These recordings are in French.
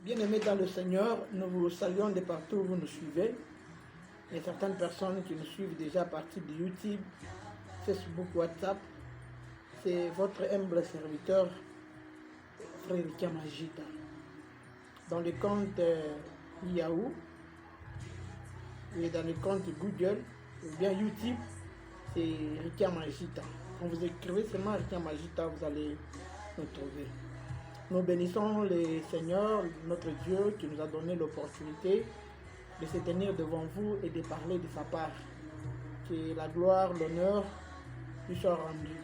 Bien-aimés dans le Seigneur, nous vous saluons de partout où vous nous suivez. Il y a certaines personnes qui nous suivent déjà à partir de YouTube, Facebook, WhatsApp. C'est votre humble serviteur, Frère Kamajita. Dans le compte Yahoo, et dans le compte Google, ou bien YouTube, c'est Rika Majita. Quand vous écrivez seulement Rika Majita, vous allez nous trouver. Nous bénissons le Seigneur, notre Dieu, qui nous a donné l'opportunité de se tenir devant vous et de parler de sa part. Que la gloire, l'honneur lui soit rendue.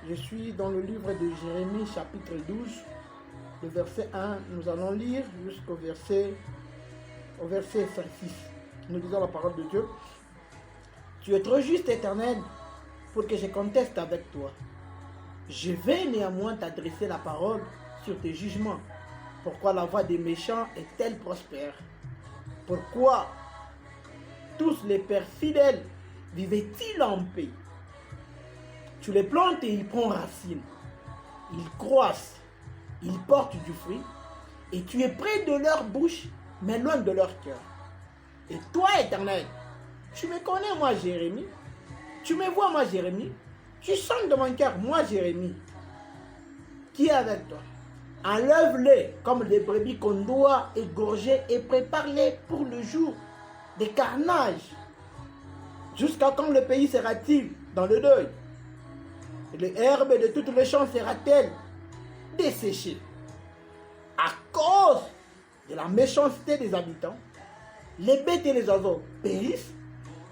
Je suis dans le livre de Jérémie, chapitre 12, le verset 1. Nous allons lire jusqu'au verset 6. Nous disons la parole de Dieu. Tu es trop juste, Éternel, pour que je conteste avec toi. Je vais néanmoins t'adresser la parole sur tes jugements. Pourquoi la voie des méchants est-elle prospère? Pourquoi tous les pères fidèles vivaient-ils en paix? Tu les plantes et ils prennent racine. Ils croissent, ils portent du fruit, et tu es près de leur bouche, mais loin de leur cœur. Et toi, Éternel, tu me connais, moi, Jérémie. Tu me vois, moi, Jérémie. Tu sens de mon cœur, moi, Jérémie. Qui est avec toi? Enlève-les comme des brebis qu'on doit égorger et prépare-les pour le jour des carnages. Jusqu'à quand le pays sera-t-il dans le deuil? Et l'herbe de toutes les champs sera-t-elle desséchée? À cause de la méchanceté des habitants, les bêtes et les oiseaux périssent,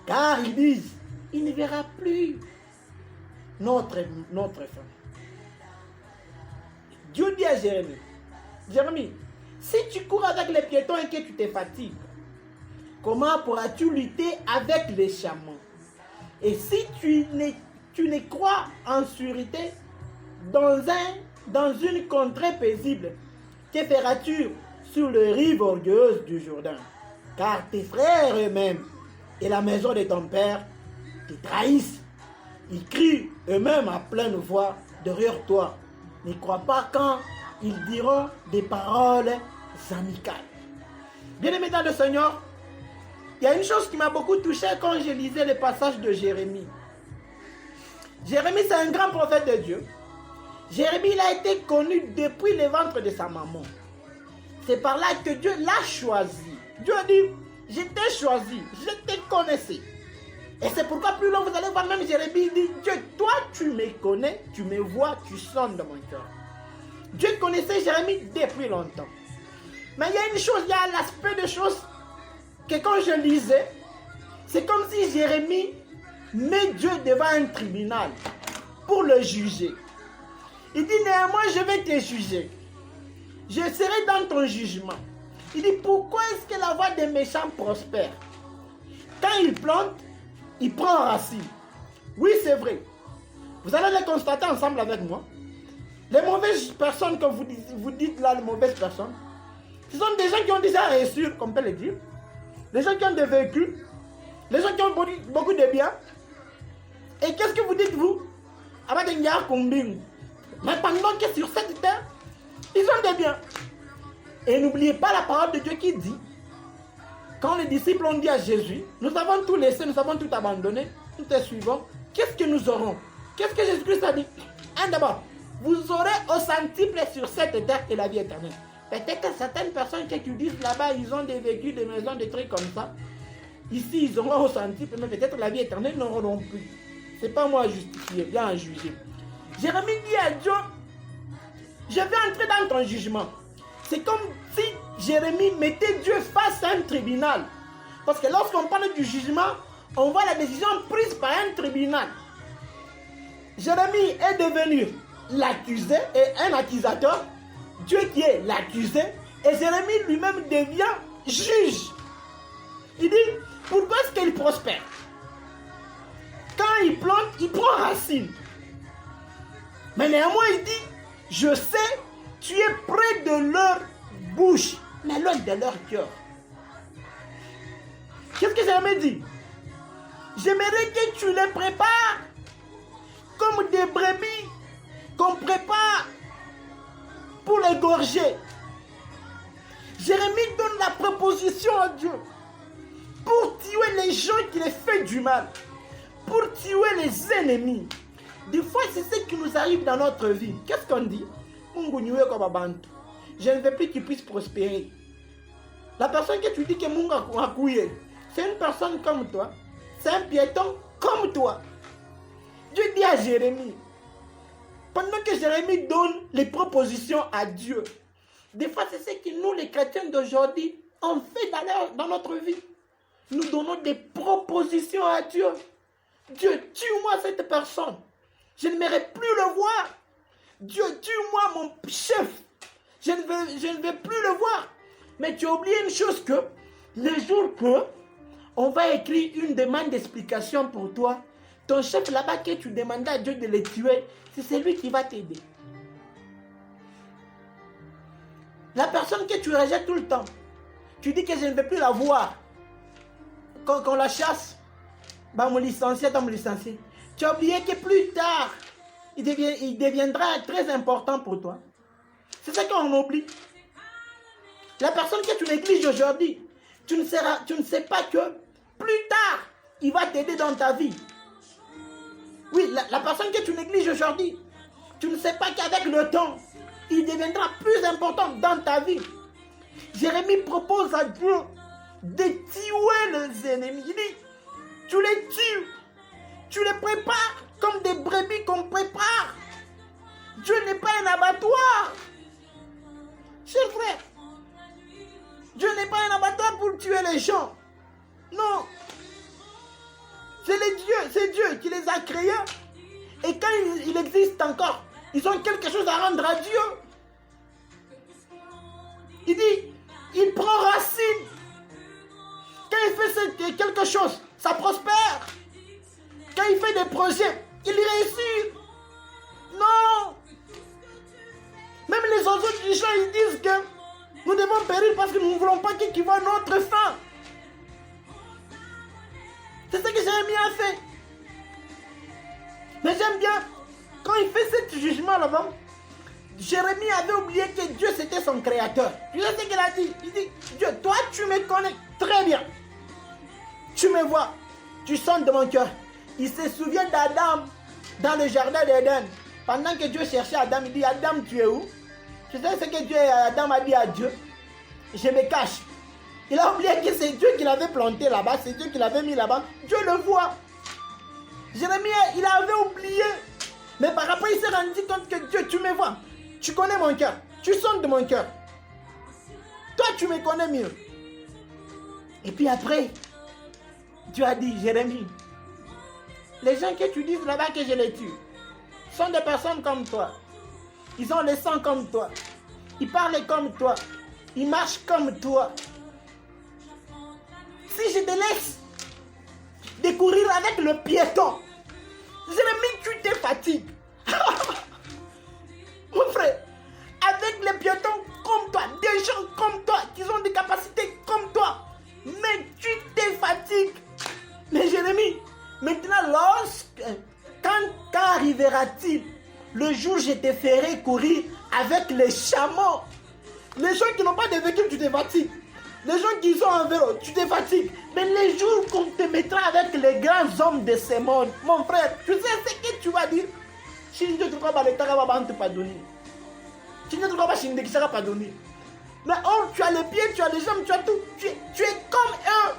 car ils disent, il ne verra plus notre fin. Dieu dit à Jérémie, Jérémie, si tu cours avec les piétons et que tu te fatigues, comment pourras-tu lutter avec les chameaux? Et si tu ne crois en sûreté dans une contrée paisible, que feras-tu sur les rives orgueilleuses du Jourdain? Car tes frères eux-mêmes et la maison de ton père te trahissent. Ils crient eux-mêmes à pleine voix derrière toi. Ne crois pas quand ils diront des paroles amicales. Bien-aimés dans le Seigneur, il y a une chose qui m'a beaucoup touché quand je lisais le passage de Jérémie. Jérémie, c'est un grand prophète de Dieu. Jérémie, il a été connu depuis le ventre de sa maman. C'est par là que Dieu l'a choisi. Dieu a dit, je t'ai choisi, je te connaissais. Et c'est pourquoi plus loin vous allez voir même Jérémie dit, Dieu, toi tu me connais, tu me vois, tu sonnes dans mon cœur. Dieu connaissait Jérémie depuis longtemps. Mais il y a une chose, il y a l'aspect de choses que quand je lisais, c'est comme si Jérémie met Dieu devant un tribunal pour le juger. Il dit néanmoins je vais te juger. Je serai dans ton jugement. Il dit pourquoi est-ce que la voie des méchants prospère? Quand il plante, il prend racine. Oui, c'est vrai. Vous allez le constater ensemble avec moi. Les mauvaises personnes que vous dites là, les mauvaises personnes, ce sont des gens qui ont déjà reçu, comme on peut le dire, des gens qui ont des véhicules, des gens qui ont beaucoup de biens. Et qu'est-ce que vous dites, vous? Mais pendant que sur cette terre, ils ont des biens. Et n'oubliez pas la parole de Dieu qui dit, quand les disciples ont dit à Jésus, nous avons tout laissé, nous avons tout abandonné, nous te suivons, qu'est-ce que nous aurons? Qu'est-ce que Jésus-Christ a dit? D'abord, vous aurez au centuple sur cette terre et la vie éternelle. Peut-être que certaines personnes qui disent là-bas, ils ont des véhicules, des maisons, des trucs comme ça. Ici, ils auront au centuple, mais peut-être la vie éternelle n'auront plus. Ce n'est pas moi à justifier, bien à juger. Jérémie dit à Dieu, je vais entrer dans ton jugement. C'est comme si Jérémie mettait Dieu face à un tribunal. Parce que lorsqu'on parle du jugement, on voit la décision prise par un tribunal. Jérémie est devenu l'accusé et un accusateur. Dieu qui est l'accusé. Et Jérémie lui-même devient juge. Il dit, pourquoi est-ce qu'il prospère? Quand il plante, il prend racine. Mais néanmoins, il dit, je sais, tu es près de leur bouche, mais loin de leur cœur. Qu'est-ce que Jérémie dit? J'aimerais que tu les prépares comme des brebis qu'on prépare pour l'égorger. Jérémie donne la proposition à Dieu pour tuer les gens qui les font du mal, pour tuer les ennemis. Des fois, c'est ce qui nous arrive dans notre vie. Qu'est-ce qu'on dit? Je ne veux plus qu'il puisse prospérer. La personne que tu dis que Mungu a couillé, c'est une personne comme toi. C'est un piéton comme toi. Dieu dit à Jérémie, pendant que Jérémie donne les propositions à Dieu, des fois c'est ce que nous les chrétiens d'aujourd'hui on fait dans notre vie. Nous donnons des propositions à Dieu. Dieu, tue-moi cette personne. Je ne m'aimerais plus le voir. Dieu, tue-moi mon chef. Je ne vais plus le voir. Mais tu as oublié une chose que, le jour que on va écrire une demande d'explication pour toi, ton chef là-bas que tu demandais à Dieu de le tuer, c'est celui qui va t'aider. La personne que tu rejettes tout le temps, tu dis que je ne vais plus la voir. Quand on la chasse, bah mon licencié, tu as oublié que plus tard, il deviendra très important pour toi. C'est ça qu'on oublie. La personne que tu négliges aujourd'hui, tu ne sais pas que plus tard, il va t'aider dans ta vie. Oui, la personne que tu négliges aujourd'hui, tu ne sais pas qu'avec le temps, il deviendra plus important dans ta vie. Jérémie propose à Dieu de tuer les ennemis. Il dit, tu les tues, tu les prépares comme des brebis qu'on prépare. Dieu n'est pas un abattoir. Chers frères, Dieu n'est pas un abattoir pour tuer les gens. Non. C'est Dieu qui les a créés. Et quand il existe encore, ils ont quelque chose à rendre à Dieu. Il dit, il prend racine. Quand il fait quelque chose, ça prospère. Quand il fait des projets, il réussit. Non. Même les autres du champ, ils disent que nous devons périr parce que nous ne voulons pas qu'ils voient notre sang. C'est ce que Jérémie a fait. Mais j'aime bien, quand il fait ce jugement là-bas, Jérémie avait oublié que Dieu c'était son créateur. Tu sais ce qu'il a dit? Il dit, Dieu, toi tu me connais très bien. Tu me vois, tu sens de mon cœur. Il se souvient d'Adam dans le jardin d'Éden. Pendant que Dieu cherchait Adam, il dit, Adam, tu es où? Tu sais ce que Adam a dit à Dieu? Je me cache. Il a oublié que c'est Dieu qui l'avait planté là-bas, c'est Dieu qui l'avait mis là-bas. Dieu le voit. Jérémie, il avait oublié. Mais par après, il s'est rendu compte que Dieu, tu me vois. Tu connais mon cœur. Tu sens de mon cœur. Toi, tu me connais mieux. Et puis après, Dieu a dit, Jérémie, les gens que tu dis là-bas que je les tue, sont des personnes comme toi. Ils ont le sang comme toi. Ils parlent comme toi. Ils marchent comme toi. Si je te laisse de courir avec le piéton, Jérémie, tu te fatigues. Mon frère, avec les piétons comme toi, des gens comme toi, qui ont des capacités comme toi, mais tu te fatigues. Mais Jérémie, maintenant, quand arrivera-t-il le jour où je te ferai courir avec les chameaux? Les gens qui n'ont pas de véhicule, tu te fatigues. Les gens qui sont en vélo, tu te fatigues. Mais les jours qu'on te mettra avec les grands hommes de ce monde, mon frère, tu sais ce que tu vas dire? Si tu ne trouves pas les tarabas, tu ne pas donner. Si tu ne trouves pas Shindekisara, pas donner. Mais oh, tu as les pieds, tu as les jambes, tu as tout. Tu es comme eux.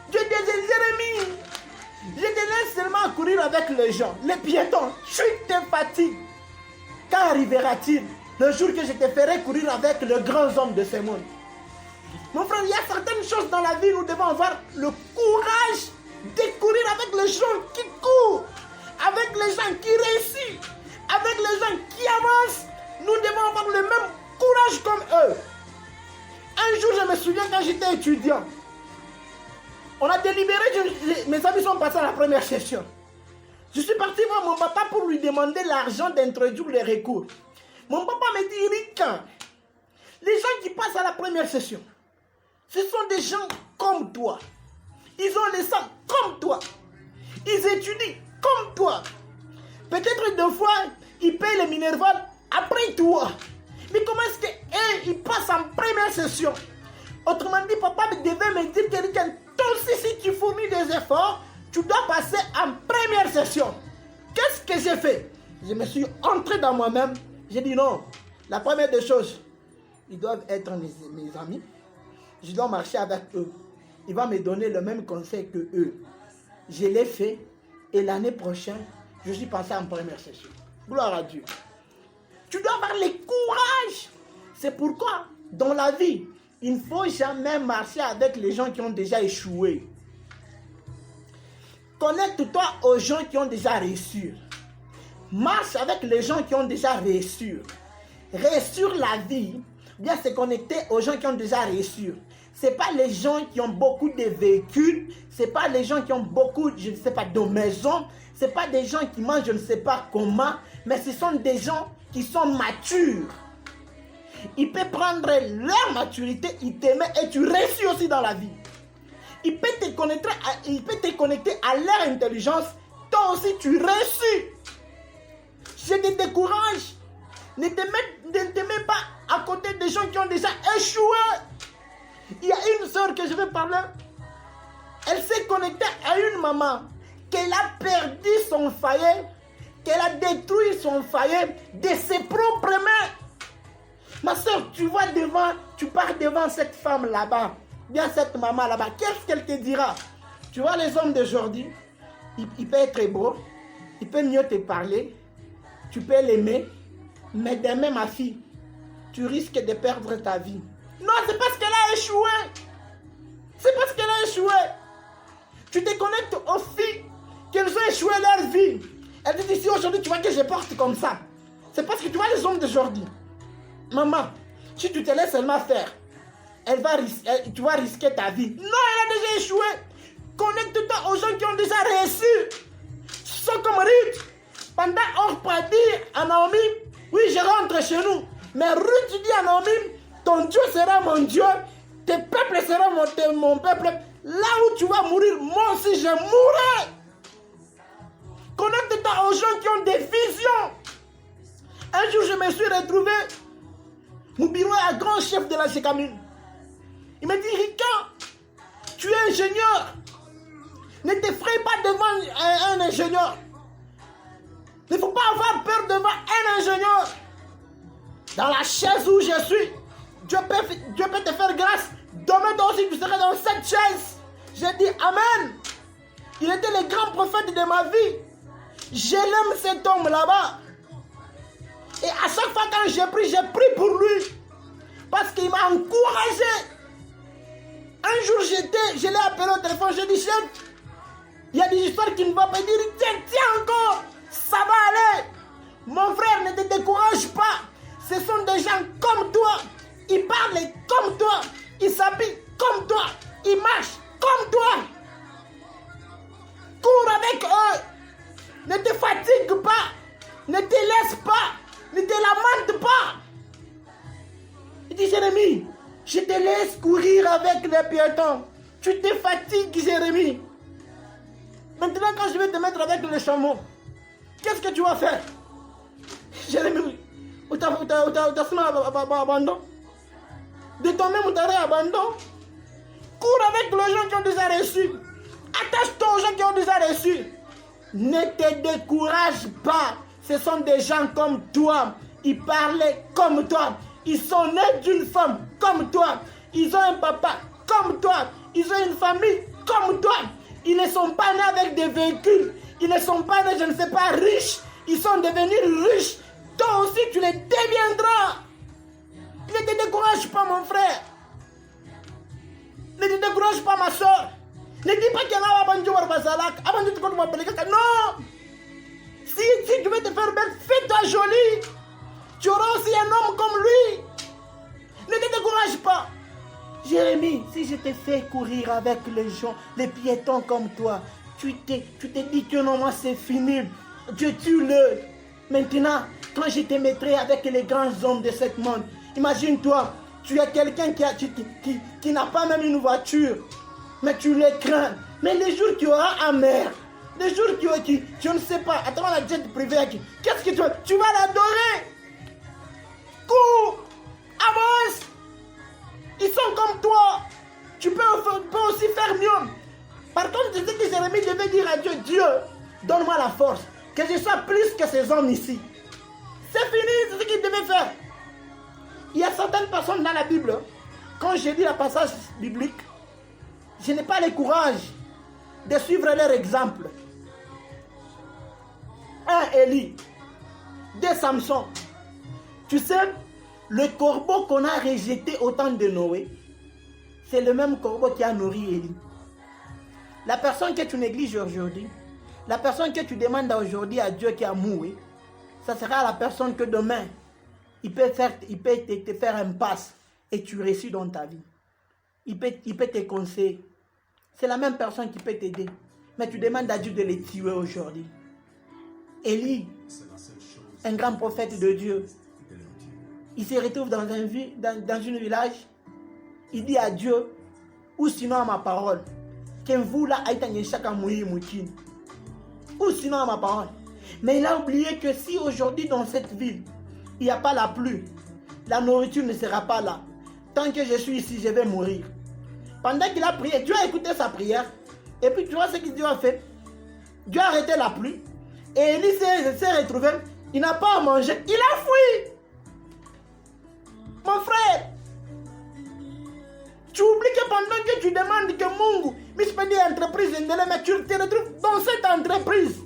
Dieu disait, Jérémie, je te laisse seulement courir avec les gens, les piétons. Tu te fatigues. Quand arrivera-t-il le jour que je te ferai courir avec les grands hommes de ce monde? Mon frère, il y a certaines choses dans la vie, nous devons avoir le courage de courir avec les gens qui courent, avec les gens qui réussissent, avec les gens qui avancent. Nous devons avoir le même courage comme eux. Un jour, je me souviens quand j'étais étudiant, on a délibéré, mes amis sont passés à la première session. Je suis parti voir mon papa pour lui demander l'argent d'introduire les recours. Mon papa me dit, Ricard, les gens qui passent à la première session, ce sont des gens comme toi. Ils ont le sang comme toi. Ils étudient comme toi. Peut-être deux fois, ils payent le minerval après toi. Mais comment est-ce qu'ils passent en première session. Autrement dit, papa devait me dire que toi aussi, si tu fournis des efforts, tu dois passer en première session. Qu'est-ce que j'ai fait? Je me suis entré dans moi-même. J'ai dit non. La première des choses, ils doivent être mes amis. Je dois marcher avec eux. Ils vont me donner le même conseil que eux. Je l'ai fait. Et l'année prochaine, je suis passé en première session. Gloire à Dieu. Tu dois avoir le courage. C'est pourquoi, dans la vie, il ne faut jamais marcher avec les gens qui ont déjà échoué. Connecte-toi aux gens qui ont déjà réussi. Marche avec les gens qui ont déjà réussi. Réussir la vie, bien se connecter aux gens qui ont déjà réussi. Ce n'est pas les gens qui ont beaucoup de véhicules, ce n'est pas les gens qui ont beaucoup, je ne sais pas, de maisons, ce n'est pas des gens qui mangent je ne sais pas comment, mais ce sont des gens qui sont matures. Il peut prendre leur maturité, il t'aime et tu réussis aussi dans la vie. Il peut te connecter à leur intelligence, toi aussi tu réussis. Je te décourage. Ne te mets pas à côté des gens qui ont déjà échoué. Il y a une soeur que je vais parler. Elle s'est connectée à une maman qu'elle a perdu son foyer, qu'elle a détruit son foyer de ses propres mains. Ma soeur, tu pars devant cette femme là-bas, bien cette maman là-bas. Qu'est-ce qu'elle te dira? Tu vois les hommes d'aujourd'hui, il peut être beau, il peut mieux te parler, tu peux l'aimer, mais demain ma fille, tu risques de perdre ta vie. Non, c'est parce qu'elle a échoué. C'est parce qu'elle a échoué. Tu te connectes aux filles qui ont échoué leur vie. Elle te dit, si aujourd'hui tu vois que je porte comme ça, c'est parce que tu vois les hommes d'aujourd'hui. Maman, si tu te laisses seulement faire, tu vas risquer ta vie. Non, elle a déjà échoué. Connecte-toi aux gens qui ont déjà réussi. Ils sont comme Ruth. Pendant Orpa dit à Naomi, oui, je rentre chez nous. Mais Ruth dit à Naomi, ton Dieu sera mon Dieu, tes peuples seront mon peuple. Là où tu vas mourir, moi aussi je mourrai. Connecte-toi aux gens qui ont des visions. Un jour, je me suis retrouvé, mon bureau est un grand chef de la Sécamine. Il m'a dit, Rika, tu es ingénieur. Ne t'effraie pas devant un ingénieur. Il ne faut pas avoir peur devant un ingénieur. Dans la chaise où je suis, Dieu peut te faire grâce. Demain toi aussi tu seras dans cette chaise. J'ai dit Amen. Il était le grand prophète de ma vie. Je l'aime cet homme là-bas. Et à chaque fois quand j'ai pris pour lui. Parce qu'il m'a encouragé. Un jour je l'ai appelé au téléphone, j'ai dit chef, il y a des histoires qui ne vont pas dire, tiens encore, ça va aller. Mon frère, ne te décourage pas. Ce sont des gens comme toi. Ils parlent comme toi. Ils s'habillent comme toi. Ils marchent comme toi. Cours avec eux. Ne te fatigue pas. Ne te laisse pas. Ne te lamente pas. Il dit Jérémie, je te laisse courir avec les piétons. Tu te fatigues, Jérémie. Maintenant, quand je vais te mettre avec les chameaux, qu'est-ce que tu vas faire? Jérémie, où t'as abandon? De toi-même, où t'as abandon? Cours avec les gens qui ont déjà reçu. Attache-toi aux gens qui ont déjà reçu. Ne te décourage pas. Ce sont des gens comme toi. Ils parlent comme toi. Ils sont nés d'une femme comme toi. Ils ont un papa comme toi. Ils ont une famille comme toi. Ils ne sont pas nés avec des véhicules. Ils ne sont pas nés, je ne sais pas, riches. Ils sont devenus riches. Toi aussi, tu les deviendras. Ne te décourage pas, mon frère. Ne te décourage pas, ma soeur. Ne dis pas qu'il y en a Abanjo Warbazalak. Abanjo tu m'appeler quelqu'un. Non. Si tu veux te faire belle, fais-toi jolie. Tu auras aussi un homme comme lui. Ne te décourage pas. Jérémie, si je te fais courir avec les gens, les piétons comme toi, tu te dis que non, moi c'est fini. Dieu tue-le. Maintenant, quand je te mettrai avec les grands hommes de ce monde, imagine-toi, tu es quelqu'un qui n'a pas même une voiture, mais tu les crains. Mais les jours tu auras un maire, les jours tu ne sais pas, à travers la jet privée, qu'est-ce que tu vas l'adorer? Cours, avance. comme toi. Tu peux aussi faire mieux. Par contre, c'est ce que Jérémie devait dire à Dieu. Dieu, donne-moi la force. Que je sois plus que ces hommes ici. C'est fini, c'est ce qu'il devait faire. Il y a certaines personnes dans la Bible, quand je lis le passage biblique, je n'ai pas le courage de suivre leur exemple. 1 Élie, 2 Samson. Tu sais, le corbeau qu'on a rejeté au temps de Noé, c'est le même corbeau qui a nourri Élie. La personne que tu négliges aujourd'hui, la personne que tu demandes aujourd'hui à Dieu qui a mouru, ça sera la personne que demain, il peut te faire un passe et tu réussis dans ta vie. Il peut te conseiller. C'est la même personne qui peut t'aider. Mais tu demandes à Dieu de les tuer aujourd'hui. Élie, un grand prophète de Dieu, il se retrouve dans un village. Il dit à Dieu, ou sinon à ma parole, que vous là, ou sinon à ma parole. Mais il a oublié que si aujourd'hui dans cette ville, il n'y a pas la pluie, la nourriture ne sera pas là. Tant que je suis ici, je vais mourir. Pendant qu'il a prié, Dieu a écouté sa prière. Et puis tu vois ce que Dieu a fait. Dieu a arrêté la pluie. Et Élie s'est retrouvé. Il n'a pas à manger. Il a fui. Mon frère. Tu oublies que pendant que tu demandes que Mungu, mais entreprise, mais tu te retrouves dans cette entreprise.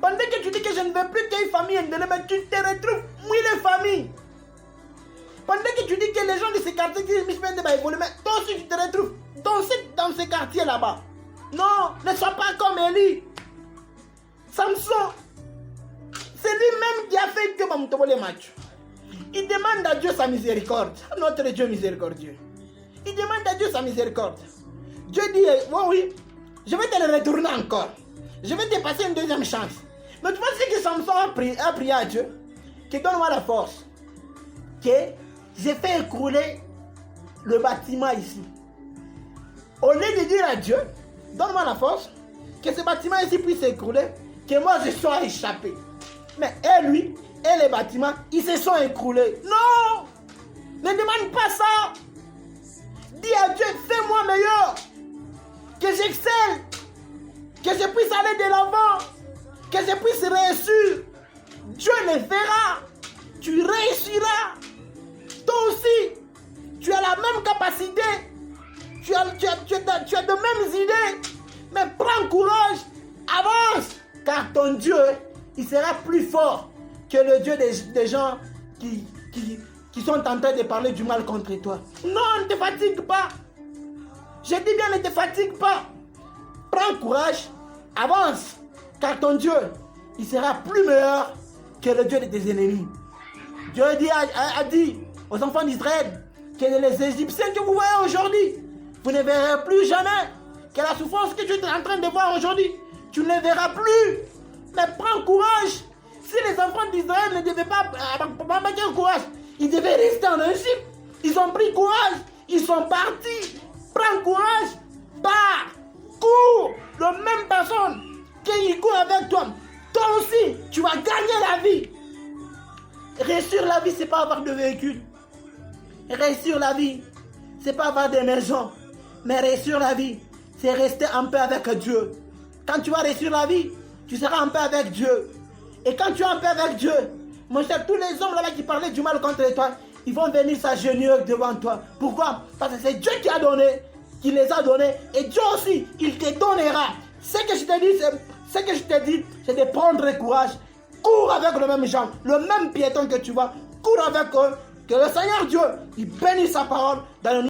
Pendant que tu dis que je ne veux plus qu'il y ait famille, mais tu te retrouves mille familles. Pendant que tu dis que les gens de ces quartiers disent mais toi aussi tu te retrouves dans ces quartiers là-bas. Non, ne sois pas comme Élie. Samson, c'est lui-même qui a fait que les matchs. Il demande à Dieu sa miséricorde. Notre Dieu miséricordieux. Il demande à Dieu sa miséricorde. Dieu dit, oui, je vais te le retourner encore. Je vais te passer une deuxième chance. Mais tu vois ce que Samson a prié à Dieu? Que donne-moi la force. Que j'ai fait écrouler le bâtiment ici. Au lieu de dire à Dieu, donne-moi la force, que ce bâtiment ici puisse s'écrouler, que moi je sois échappé. Mais lui et les bâtiments, ils se sont écroulés. Non! Ne demande pas ça. Dis à Dieu, fais-moi meilleur. Que j'excelle. Que je puisse aller de l'avant. Que je puisse réussir. Dieu le fera. Tu réussiras. Toi aussi, tu as la même capacité. Tu as de mêmes idées. Mais prends courage. Avance. Car ton Dieu, il sera plus fort que le Dieu des gens qui sont en train de parler du mal contre toi. Non, ne te fatigue pas. Je dis bien, ne te fatigue pas. Prends courage, avance, car ton Dieu, il sera plus meilleur que le Dieu de tes ennemis. Dieu a dit aux enfants d'Israël que les Égyptiens que vous voyez aujourd'hui, vous ne verrez plus jamais que la souffrance que tu es en train de voir aujourd'hui, tu ne verras plus. Mais prends courage. Si les enfants d'Israël ne devaient pas mettre courage, ils devaient rester en Égypte. Ils ont pris courage. Ils sont partis. Prends courage. Pars. Cours. La même personne qui court avec toi. Toi aussi, tu vas gagner la vie. Réussir la vie, ce n'est pas avoir de véhicule. Réussir la vie, ce n'est pas avoir des maisons. Mais réussir la vie, c'est rester en paix avec Dieu. Quand tu vas réussir la vie, tu seras en paix avec Dieu. Et quand tu es en paix avec Dieu, mon cher, tous les hommes là-bas qui parlaient du mal contre toi, ils vont venir s'agenouiller devant toi. Pourquoi? Parce que c'est Dieu qui a donné, qui les a donnés. Et Dieu aussi, il te donnera. Ce que je te dis, c'est de prendre courage. Cours avec le même genre, le même piéton que tu vois. Cours avec eux. Que le Seigneur Dieu, il bénisse sa parole dans le